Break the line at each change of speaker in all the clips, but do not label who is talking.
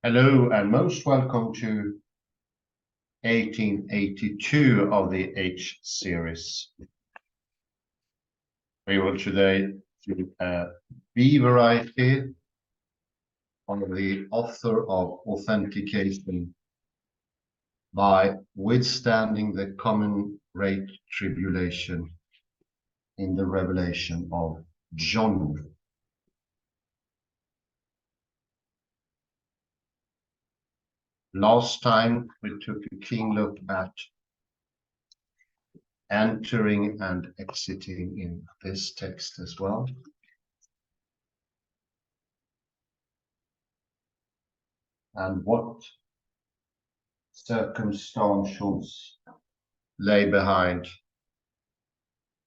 Hello and most welcome to 1882 of the H series. We will today do a B variety on the author of authentication by withstanding the common rate tribulation in the revelation of John. Last time we took a keen look at entering and exiting in this text as well. And what circumstantials lay behind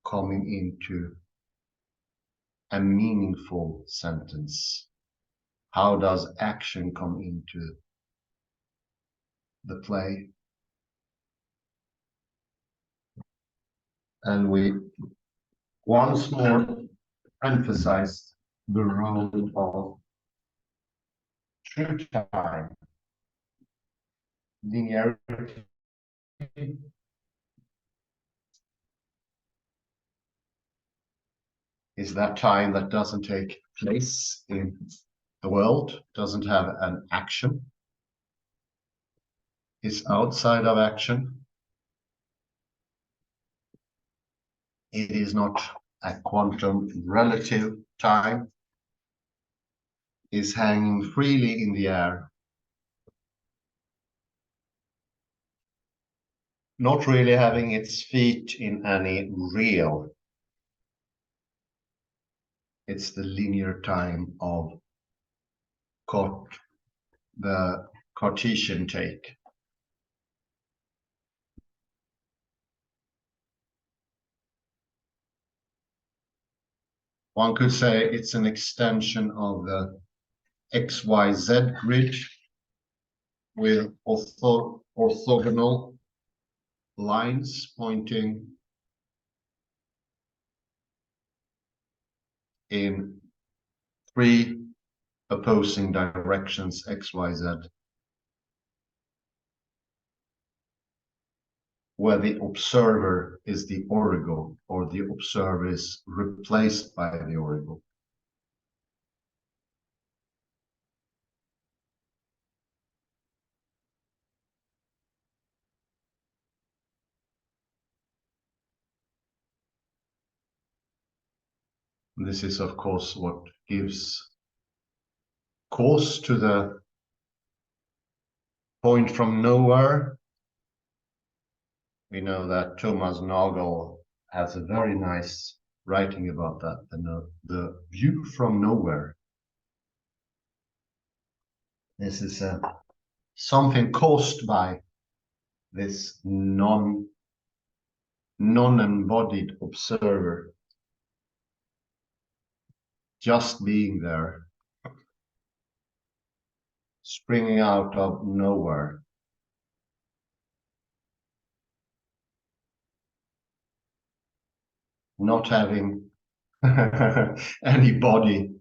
coming into a meaningful sentence. How does action come into the play? And we once more emphasized the role of true time, linearity, is that time that doesn't take place in the world, doesn't have an action, is outside of action. It is not a quantum relative time, is hanging freely in the air, not really having its feet in any real. It's the linear time of the Cartesian take. One could say it's an extension of the XYZ grid with orthogonal lines pointing in three opposing directions, X, Y, Z, where the observer is the origo, or the observer is replaced by the origo. This is, of course, what gives cause to the point from nowhere. We know that Thomas Nagel has a very nice writing about that, the view from nowhere. This is something caused by this non-embodied observer just being there, springing out of nowhere. Not having any body,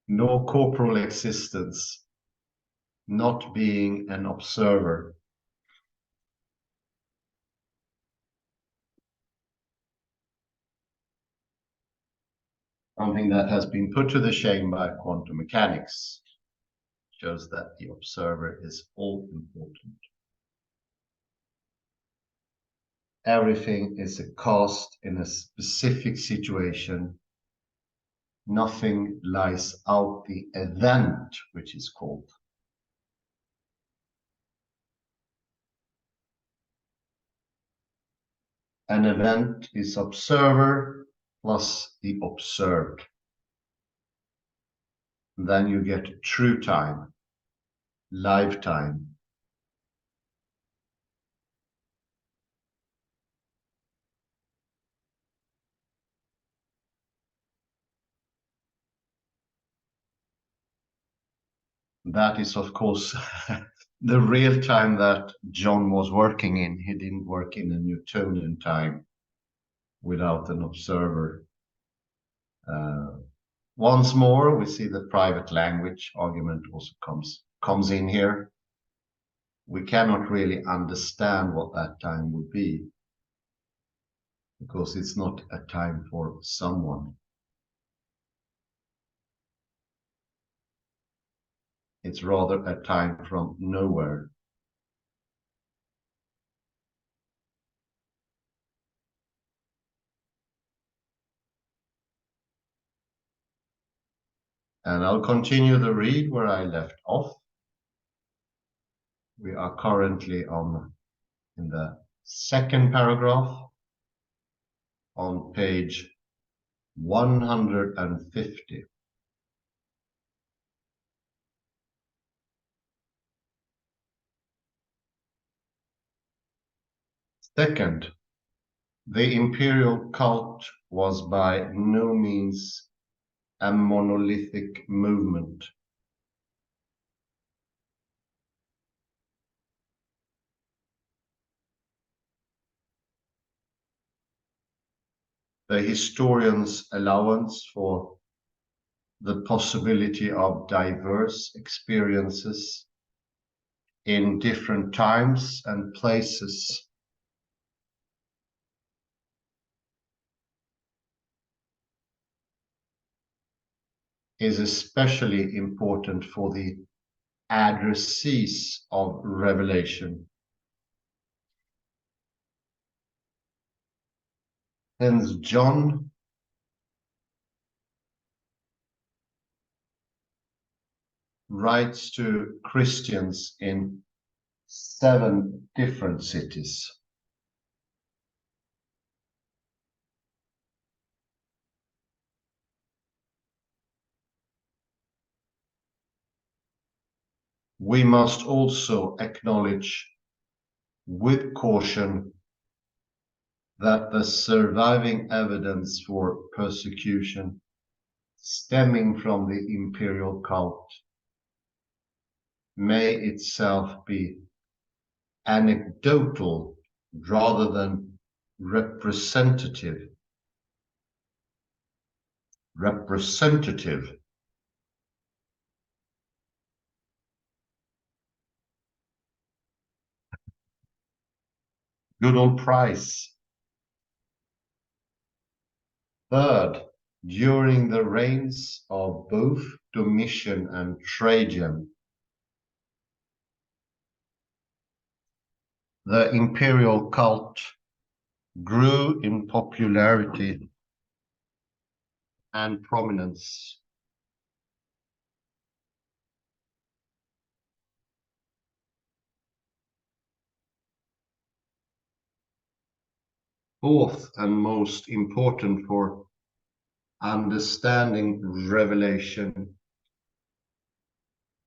no corporal existence, not being an observer. Something that has been put to the shame by quantum mechanics shows that the observer is all important. Everything is a cast in a specific situation. Nothing lies out the event, which is called. An event is observer plus the observed. Then you get true time, live time. That is, of course, the real time that John was working in. He didn't work in a Newtonian time without an observer Once more, we see the private language argument also comes in here. We cannot really understand what that time would be, because it's not a time for someone. It's rather a time from nowhere. And I'll continue the read where I left off. We are currently in the second paragraph on page 150. Second, the imperial cult was by no means a monolithic movement. The historian's allowance for the possibility of diverse experiences in different times and places is especially important for the addressees of revelation. Hence, John writes to Christians in 7 different cities. We must also acknowledge with caution that the surviving evidence for persecution stemming from the imperial cult may itself be anecdotal rather than representative. Good old Price. Third, during the reigns of both Domitian and Trajan, the imperial cult grew in popularity and prominence. Fourth, and most important for understanding revelation,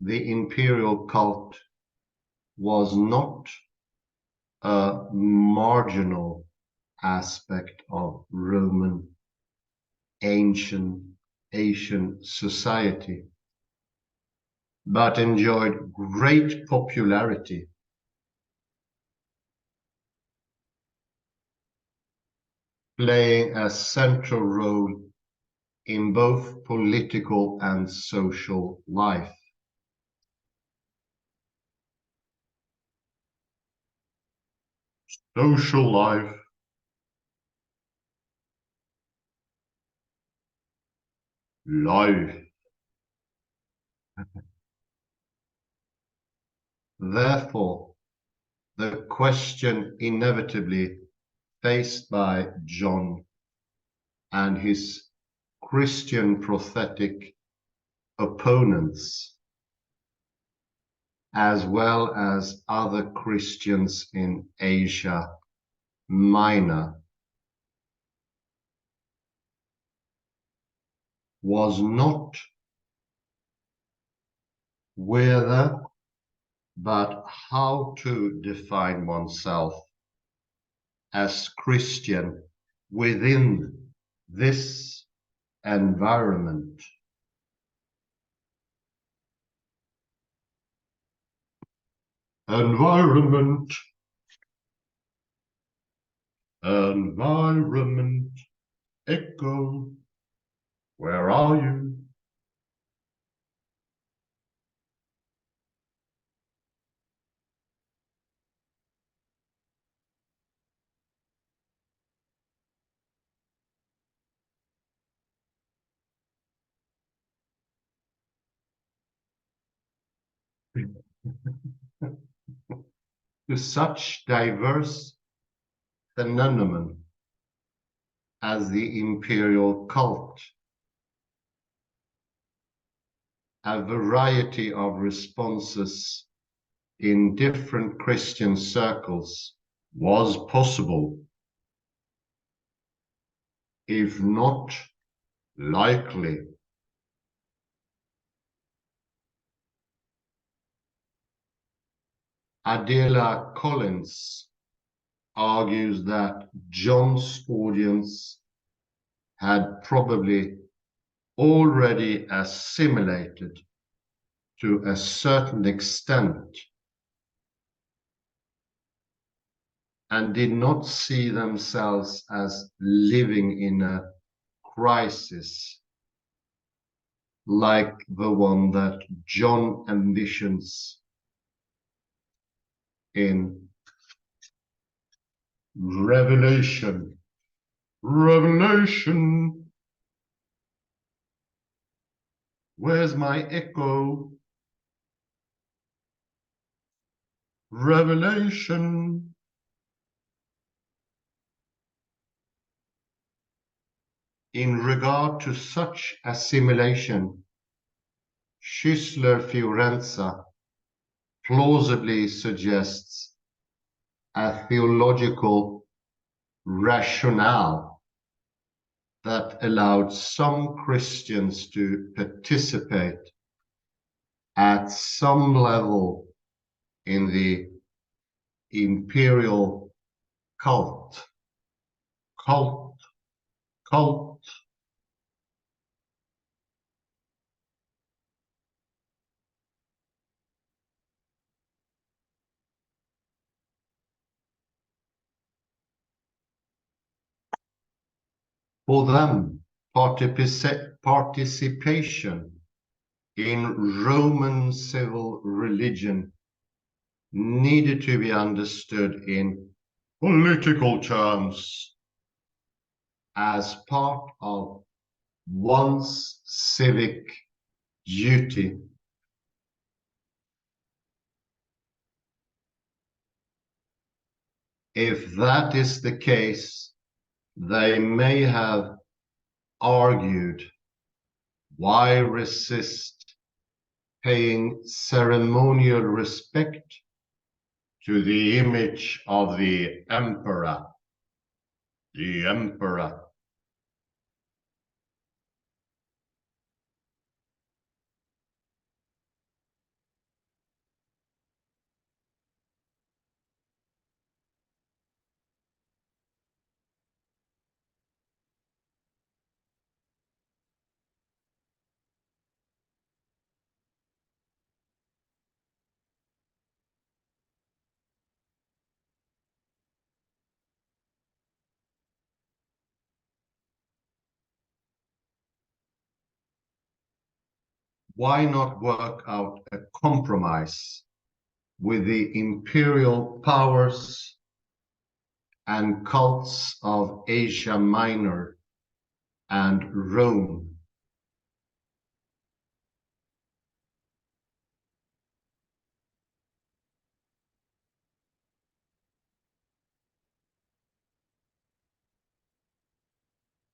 the imperial cult was not a marginal aspect of Roman ancient Asian society, but enjoyed great popularity, playing a central role in both political and social life. Social life. Life. Therefore, the question inevitably faced by John and his Christian prophetic opponents, as well as other Christians in Asia Minor, was not whether, but how to define oneself as Christian within this environment. Environment. Echo. Where are you? to such diverse phenomena as the imperial cult. A variety of responses in different Christian circles was possible, if not likely. Adela Collins argues that John's audience had probably already assimilated to a certain extent and did not see themselves as living in a crisis like the one that John envisions in Revelation. Revelation. Where's my echo? Revelation. In regard to such assimilation, Schüssler-Fiorenza plausibly suggests a theological rationale that allowed some Christians to participate at some level in the imperial cult. For them, participation in Roman civil religion needed to be understood in political terms as part of one's civic duty. If that is the case, they may have argued, why resist paying ceremonial respect to the image of the emperor? The emperor. Why not work out a compromise with the imperial powers and cults of Asia Minor and Rome?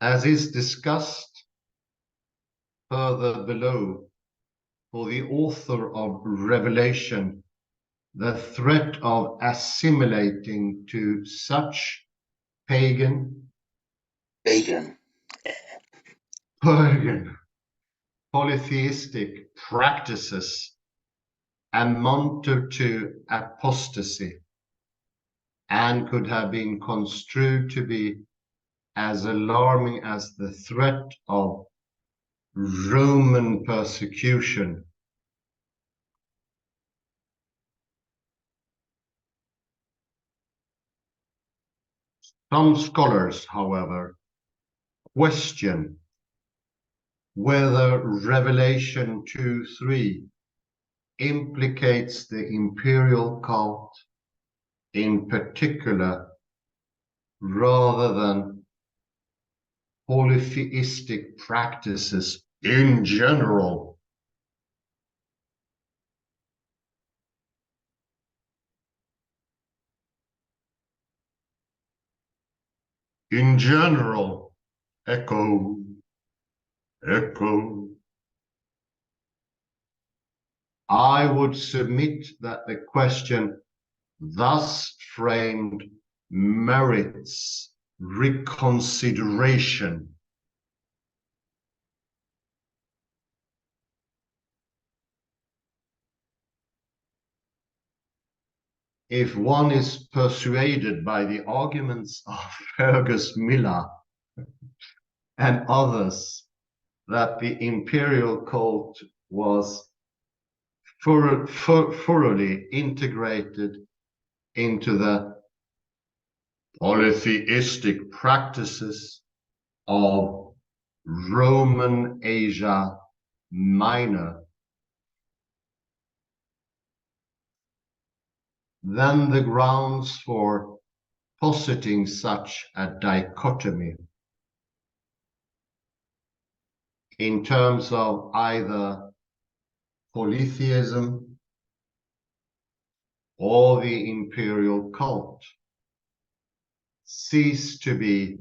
As is discussed further below, for the author of Revelation, the threat of assimilating to such pagan, polytheistic practices amounted to apostasy and could have been construed to be as alarming as the threat of Roman persecution. Some scholars, however, question whether Revelation 2:3 implicates the imperial cult in particular rather than polytheistic practices in general. in general, echo, echo. I would submit that the question thus framed merits reconsideration. If one is persuaded by the arguments of Fergus Miller and others that the imperial cult was thoroughly integrated into the polytheistic practices of Roman Asia Minor, then the grounds for positing such a dichotomy in terms of either polytheism or the imperial cult cease to be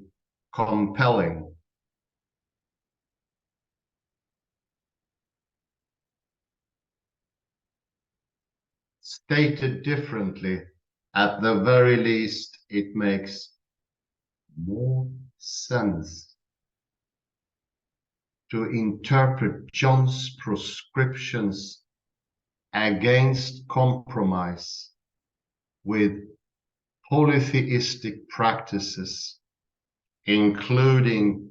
compelling. Stated differently, at the very least, it makes more sense to interpret John's proscriptions against compromise with polytheistic practices, including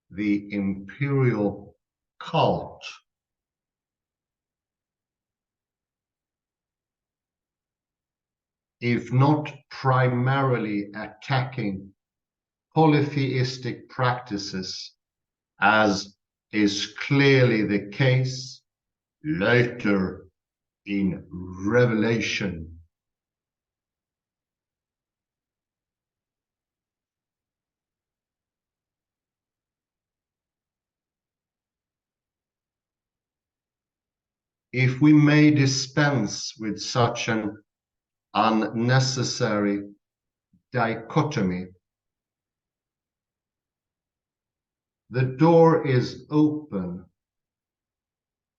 the imperial cult, if not primarily attacking polytheistic practices, as is clearly the case later in Revelation. If we may dispense with such an unnecessary dichotomy, the door is open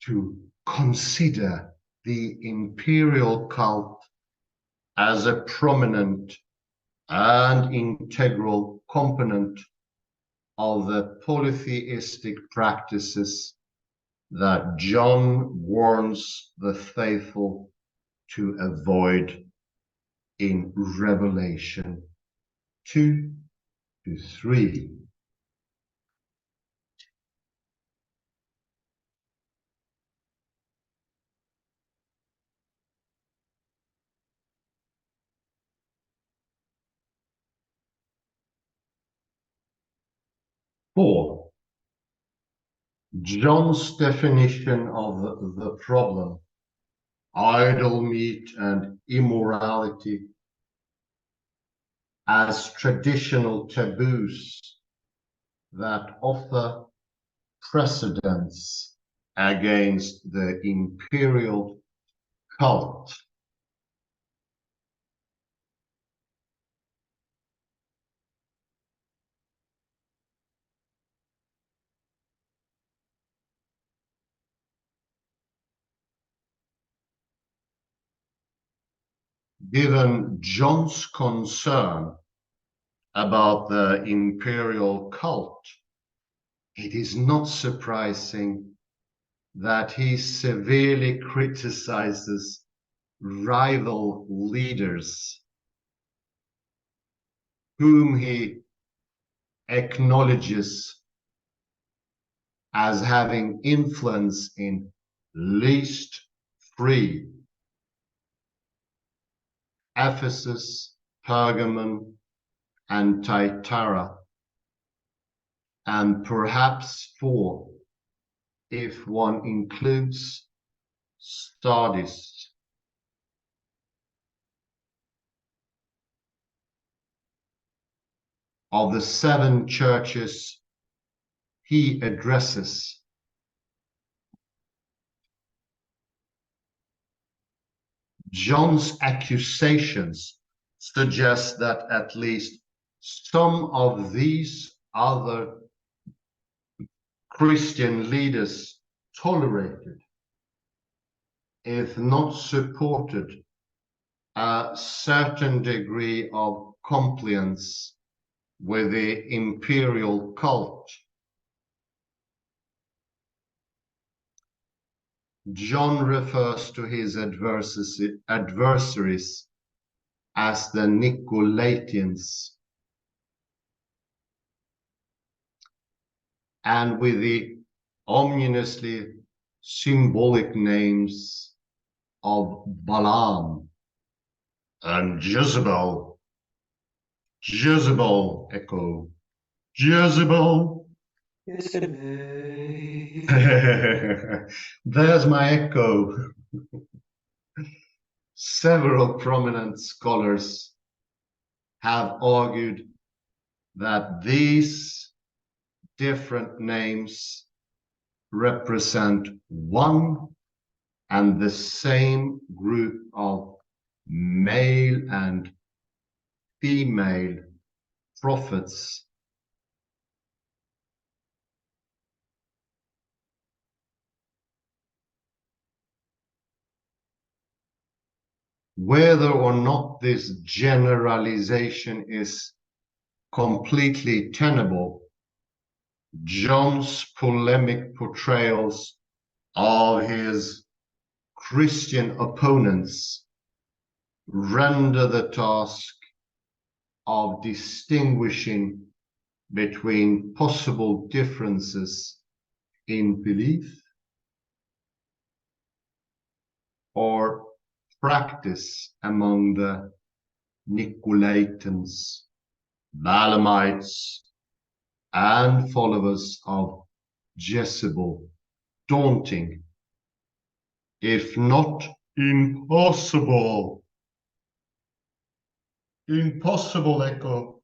to consider the imperial cult as a prominent and integral component of the polytheistic practices that John warns the faithful to avoid in Revelation 2-3. Four, John's definition of the problem, idol meat and immorality, as traditional taboos that offer precedence against the imperial cult. Given John's concern about the imperial cult, it is not surprising that he severely criticizes rival leaders whom he acknowledges as having influence in least three: Ephesus, Pergamon, and Thyatira, and perhaps four, if one includes Sardis. Of the seven churches he addresses, John's accusations suggest that at least some of these other Christian leaders tolerated, if not supported, a certain degree of compliance with the imperial cult. John refers to his adversaries as the Nicolaitans, and with the ominously symbolic names of Balaam and Jezebel. Jezebel, echo. Jezebel. There's my echo. Several prominent scholars have argued that these different names represent one and the same group of male and female prophets. Whether or not this generalization is completely tenable, John's polemic portrayals of his Christian opponents render the task of distinguishing between possible differences in belief or practice among the Nicolaitans, Balaamites, and followers of Jezebel daunting, if not impossible. Impossible, echo.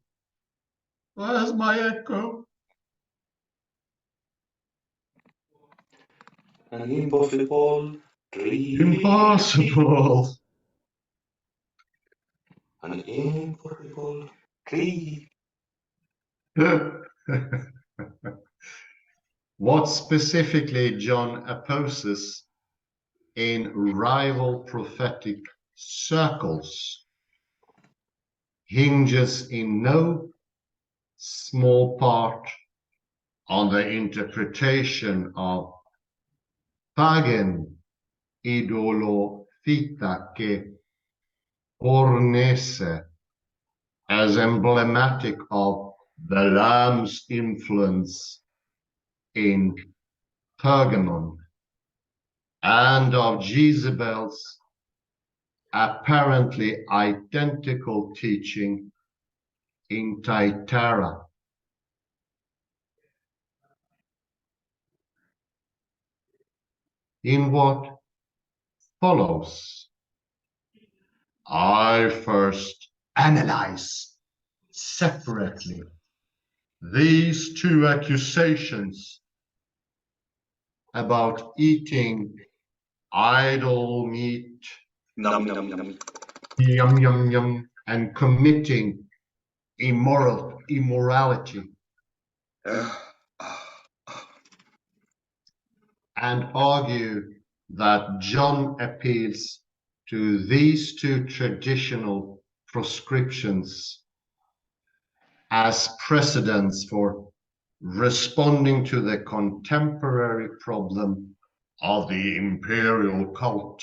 Where's my echo?
An impossible dream.
Impossible.
An impossible dream.
What specifically John opposes in rival prophetic circles hinges in no small part on the interpretation of pagan idolophytake ornese as emblematic of the Lamb's influence in Pergamon and of Jezebel's apparently identical teaching in Thyatira. In what follows, I first analyze separately these two accusations about eating idol meat,
Num, num, num.
yum yum yum, and committing immorality, and argue that John appeals to these two traditional proscriptions as precedents for responding to the contemporary problem of the imperial cult.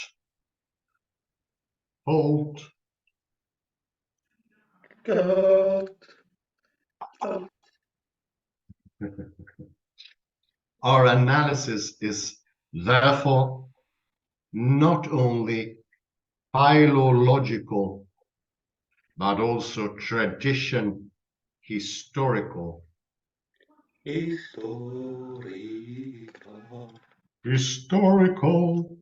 God.
Our analysis is therefore not only philological, but also tradition historical. Historical.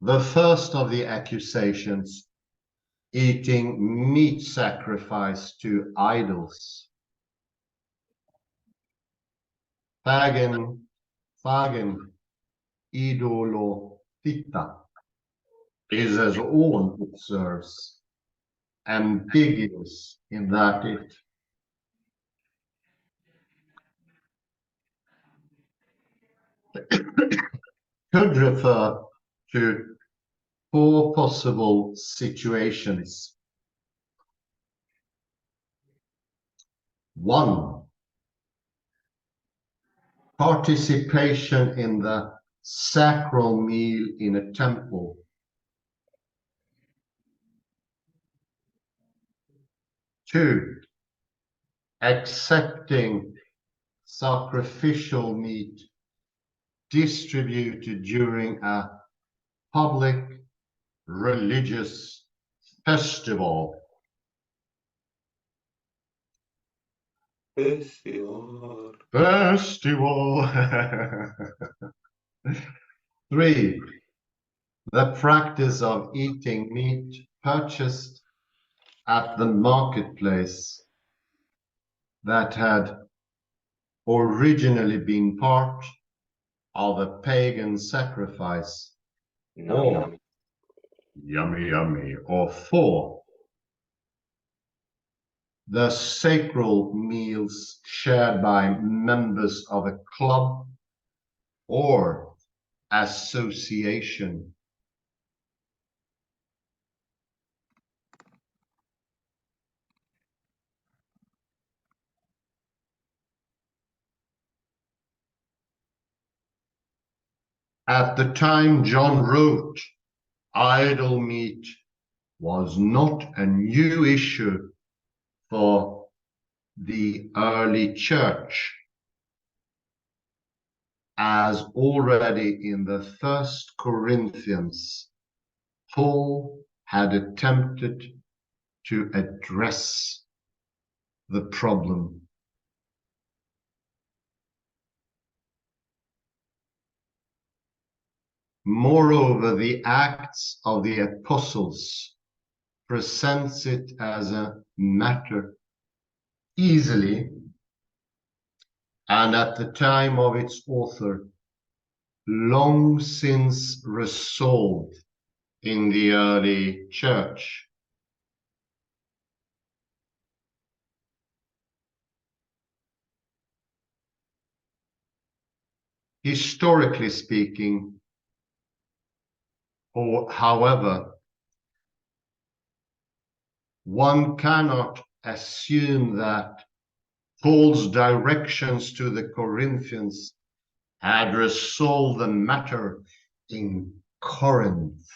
The first of the accusations, eating meat sacrificed to idols. Pagan, idolothita is, as Orn observes, ambiguous in that it could refer to four possible situations. 1. Participation in the sacral meal in a temple. 2. Accepting sacrificial meat distributed during a public religious festival.
Festival.
3. The practice of eating meat purchased at the marketplace that had originally been part of a pagan sacrifice. Or yummy, yummy. Or 4. The sacral meals shared by members of a club or association. At the time John wrote, idol meat was not a new issue for the early church, as already in the 1st Corinthians, Paul had attempted to address the problem. Moreover, the Acts of the Apostles presents it as a matter easily, and at the time of its author, long since resolved in the early church. Historically speaking, or however, one cannot assume that Paul's directions to the Corinthians had resolved the matter in Corinth,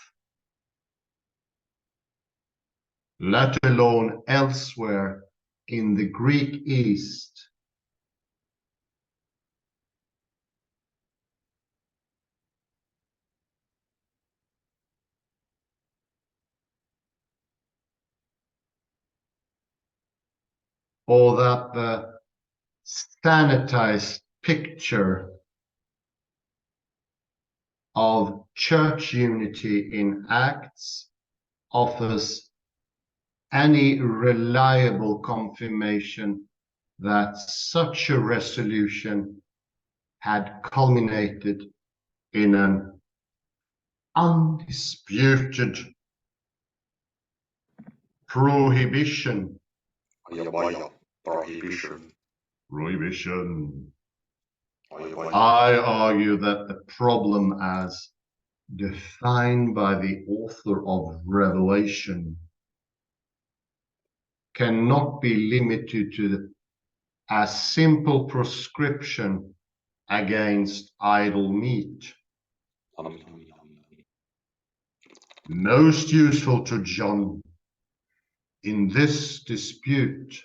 let alone elsewhere in the Greek East. Or that the sanitized picture of church unity in Acts offers any reliable confirmation that such a resolution had culminated in an undisputed prohibition. Prohibition. I argue that the problem as defined by the author of Revelation cannot be limited to a simple prescription against idol meat. Most useful to John in this dispute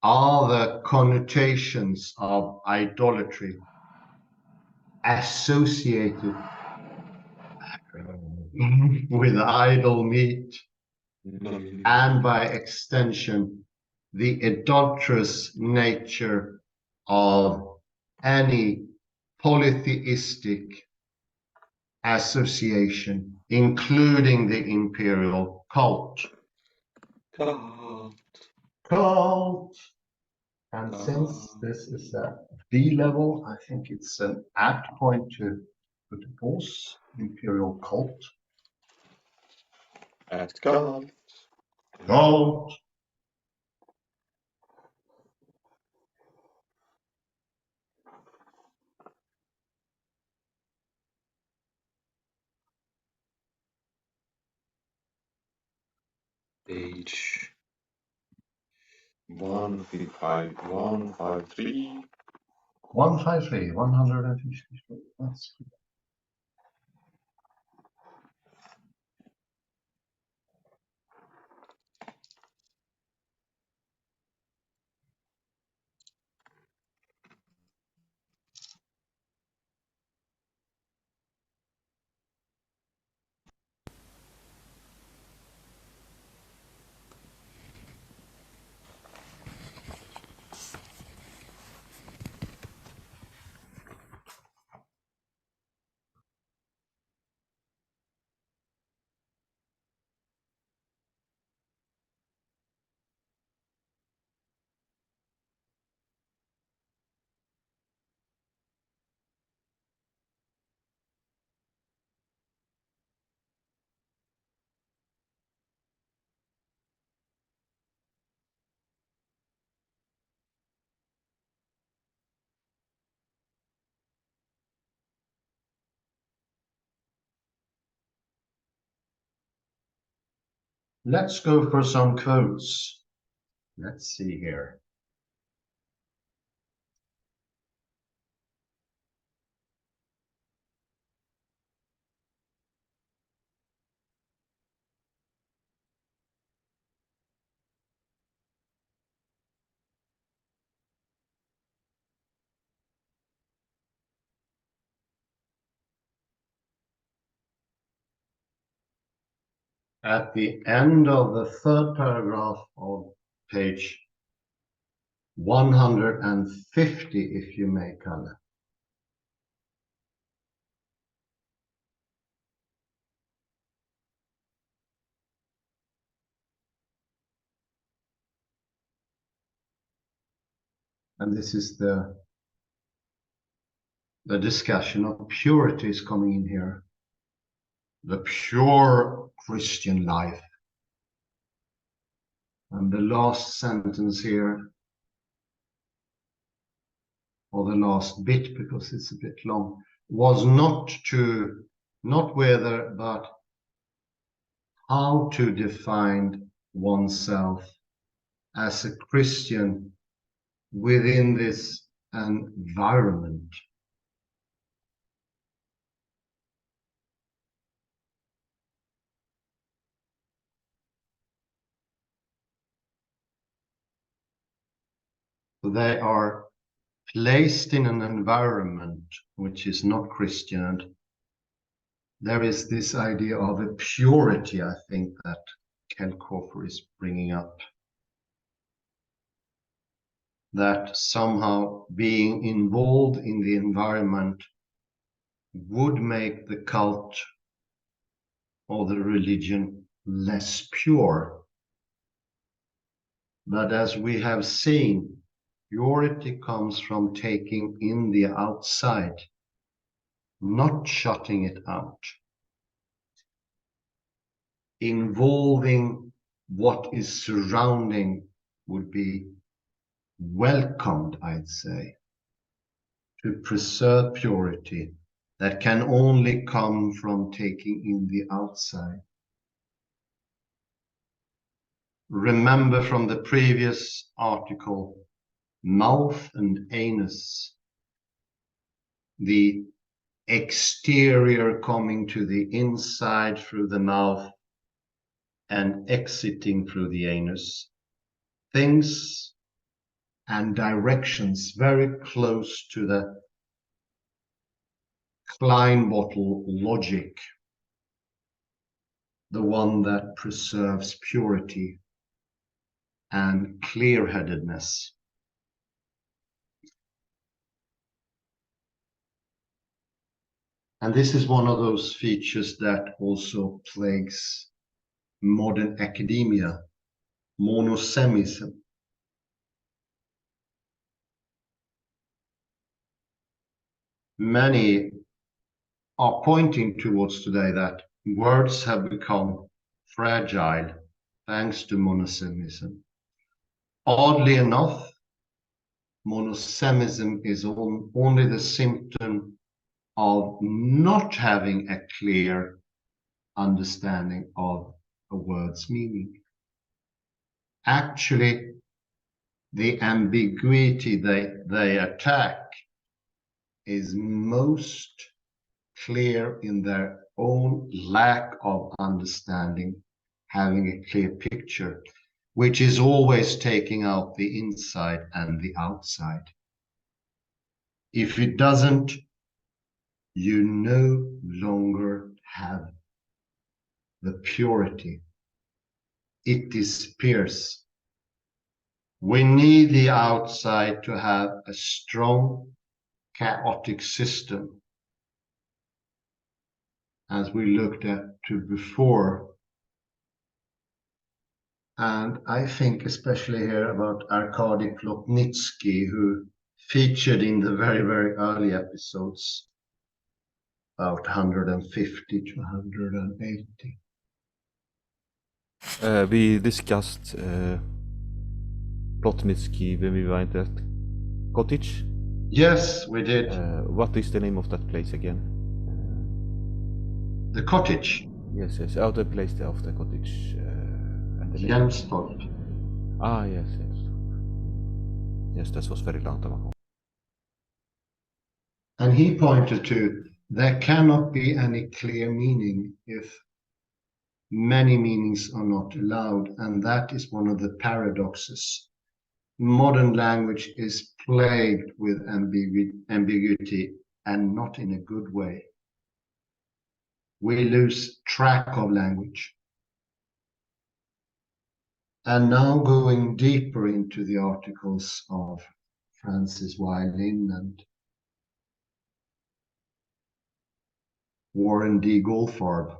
are the connotations of idolatry associated with idol meat, and by extension, the adulterous nature of any polytheistic association, including the imperial cult.
Cult.
Cult. And since this is a D level, I think it's an apt point to put a pause. Imperial cult.
At cult.
Cult.
Page 153.
153, 153. That's good. Let's go for some quotes. Let's see here. At the end of the third paragraph of page 150, if you may, Kalle. And this is the discussion of purity is coming in here. The pure Christian life. And the last sentence here, or the last bit, because it's a bit long, was not whether, but how to define oneself as a Christian within this environment. They are placed in an environment which is not Christian. And there is this idea of a purity, I think, that Kelhoffer is bringing up. That somehow being involved in the environment would make the cult or the religion less pure. But as we have seen, purity comes from taking in the outside, not shutting it out. Involving what is surrounding would be welcomed, I'd say, to preserve purity that can only come from taking in the outside. Remember from the previous article, mouth and anus, the exterior coming to the inside through the mouth and exiting through the anus. Things and directions very close to the Klein bottle logic, the one that preserves purity and clear-headedness. And this is one of those features that also plagues modern academia, monosemism. Many are pointing towards today that words have become fragile thanks to monosemism. Oddly enough, monosemism is only the symptom of not having a clear understanding of a word's meaning. Actually, the ambiguity they attack is most clear in their own lack of understanding, having a clear picture, which is always taking out the inside and the outside. If it doesn't, you no longer have the purity. It disappears. We need the outside to have a strong, chaotic system, as we looked at before. And I think especially here about Arkady Plotnitsky, who featured in the very, very early episodes, about 150 to 180.
We discussed Plotnitsky when we went at cottage.
Yes, we did.
What is the name of that place again?
The cottage.
Yes, oh, the place of the cottage.
Jenstorp.
Ah, yes. Yes, that was very long time ago.
And he pointed to, there cannot be any clear meaning if many meanings are not allowed, and that is one of the paradoxes. Modern language is plagued with ambiguity, and not in a good way. We lose track of language. And now going deeper into the articles of Francis Wylin and Warren D. Goldfarb,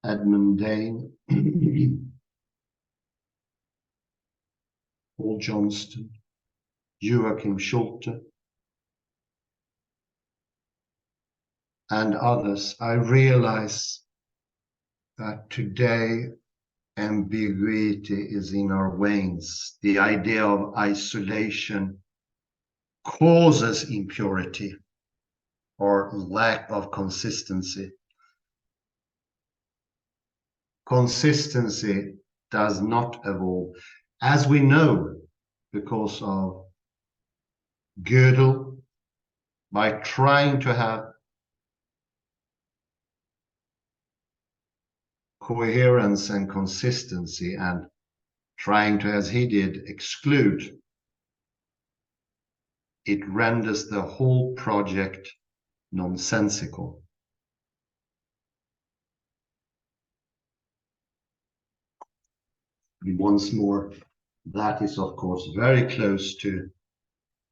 Edmund Dane, Paul Johnston, Joachim Schulte, and others, I realize that today ambiguity is in our veins. The idea of isolation causes impurity or lack of consistency. Consistency does not evolve, as we know, because of Gödel, by trying to have coherence and consistency and trying to, as he did, exclude, it renders the whole project nonsensical. Once more, that is of course very close to,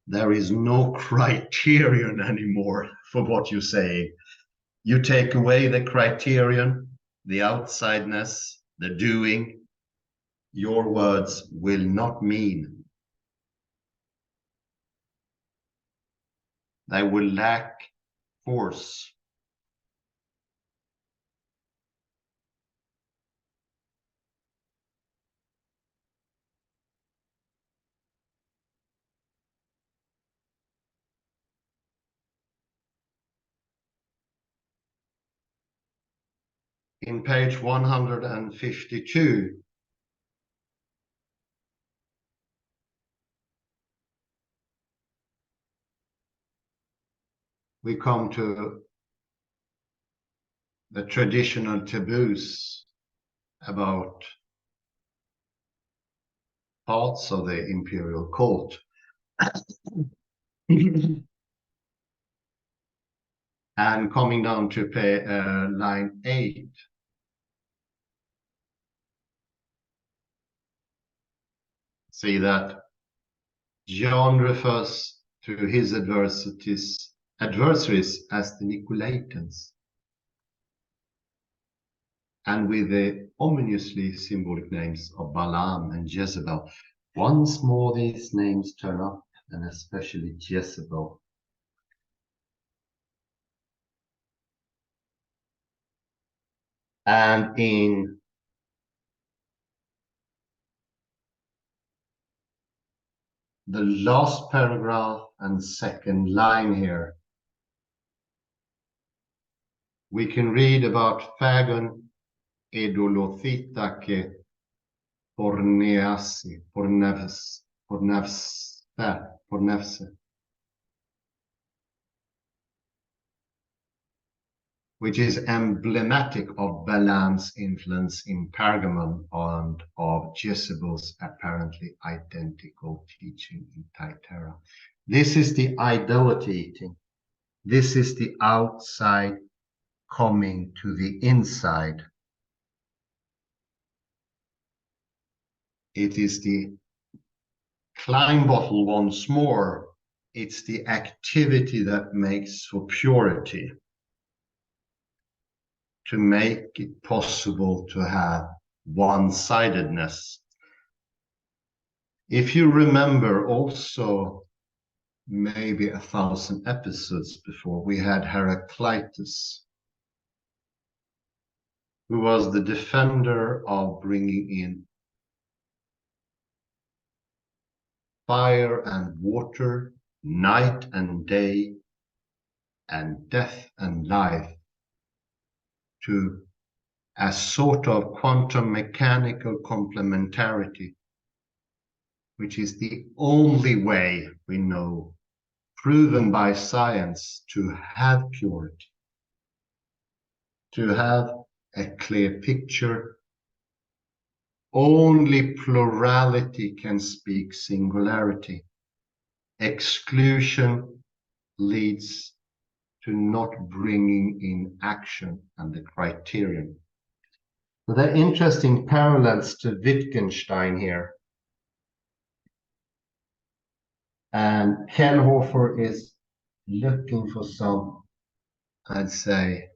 there is no criterion anymore for what you're saying. You take away the criterion, the outsideness, the doing, your words will not mean. They will lack force. In page 152, we come to the traditional taboos about parts of the imperial cult. And coming down to line 8, see that John refers to his adversaries as the Nicolaitans. and with the ominously symbolic names of Balaam and Jezebel. Once more these names turn up, and especially Jezebel. And in the last paragraph and second line here, we can read about Phagon edolothitake pornease, pornefse, which is emblematic of Balaam's influence in Pergamon and of Jezebel's apparently identical teaching in Thyatira. This is the idolatry eating. This is the outside coming to the inside. It is the Klein bottle once more. It's the activity that makes for purity, to make it possible to have one-sidedness. If you remember also, maybe 1,000 episodes before, we had Heraclitus, who was the defender of bringing in fire and water, night and day, and death and life, to a sort of quantum mechanical complementarity, which is the only way we know, proven by science, to have purity, to have a clear picture. Only plurality can speak singularity. Exclusion leads to not bringing in action and the criterion. So there are interesting parallels to Wittgenstein here. And Kelhoffer is looking for some, I'd say,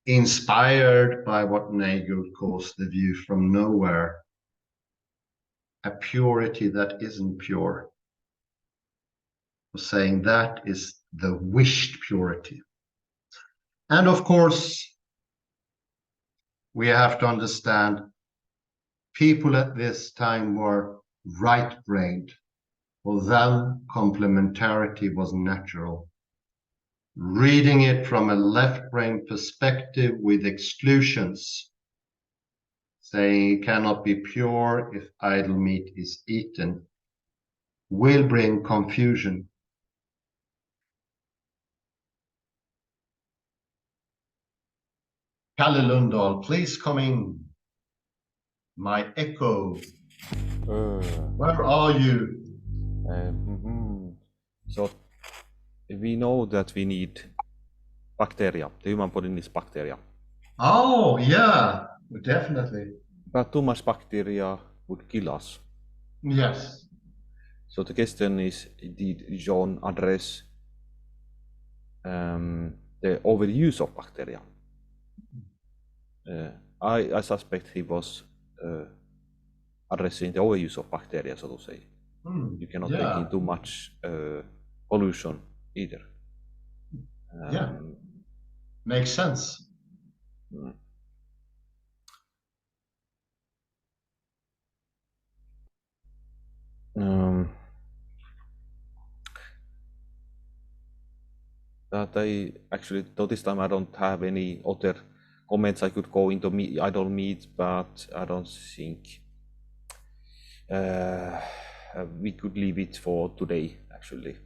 inspired by what Nagel calls the view from nowhere, a purity that isn't pure. Saying that is the wished purity. And of course, we have to understand people at this time were right-brained. For them, complementarity was natural. Reading it from a left-brain perspective with exclusions, saying it cannot be pure if idol meat is eaten, will bring confusion. Kalle Lundahl, please come in. My echo. Where are you?
So we know that we need bacteria. The human body needs bacteria.
Oh, yeah, definitely.
But too much bacteria would kill us.
Yes.
So the question is, did John address the overuse of bacteria? I suspect he was addressing the overuse of bacteria, so to say. You cannot take in too much pollution either.
Makes sense.
But I actually, this time I don't have any other comments. I could go into idol meat, but I don't think we could leave it for today, actually.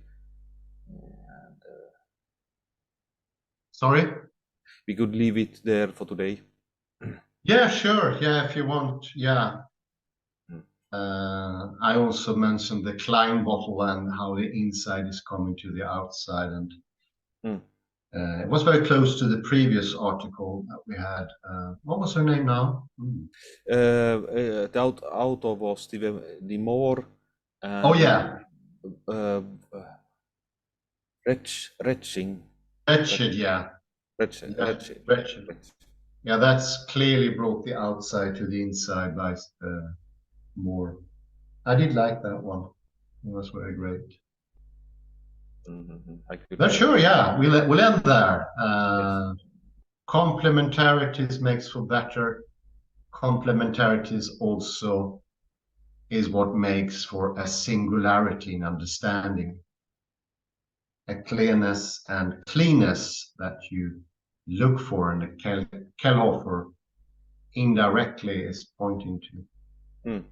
Sorry?
We could leave it there for today.
Yeah, sure. Yeah, if you want. Yeah. I also mentioned the Klein bottle and how the inside is coming to the outside, and it was very close to the previous article that we had. What was her name now?
The author was Stephen D. Moore.
Oh yeah.
Wretched,
yeah.
Wretched.
Yeah, that's clearly brought the outside to the inside by more. I did like that one. It was very great.
I could
But sure, yeah, we'll end there.
Yes.
Complementarities makes for better. Complementarities also is what makes for a singularity in understanding, a clearness and cleanness that you look for, and the Kelhoffer indirectly is pointing to.
Mm.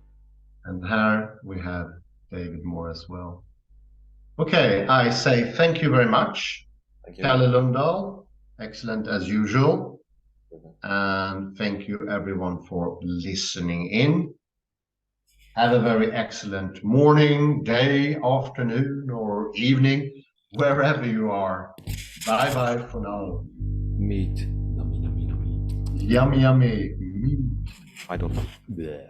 And here we have David Moore as well. Okay, I say thank you very much,
Thank you.
Kalle Lundahl, excellent as usual. And thank you everyone for listening in. Have a very excellent morning, day, afternoon, or evening, wherever you are. Bye bye for now.
Meat. Yummy, yummy, yummy.
Yummy, yummy.
I don't know. Bleh.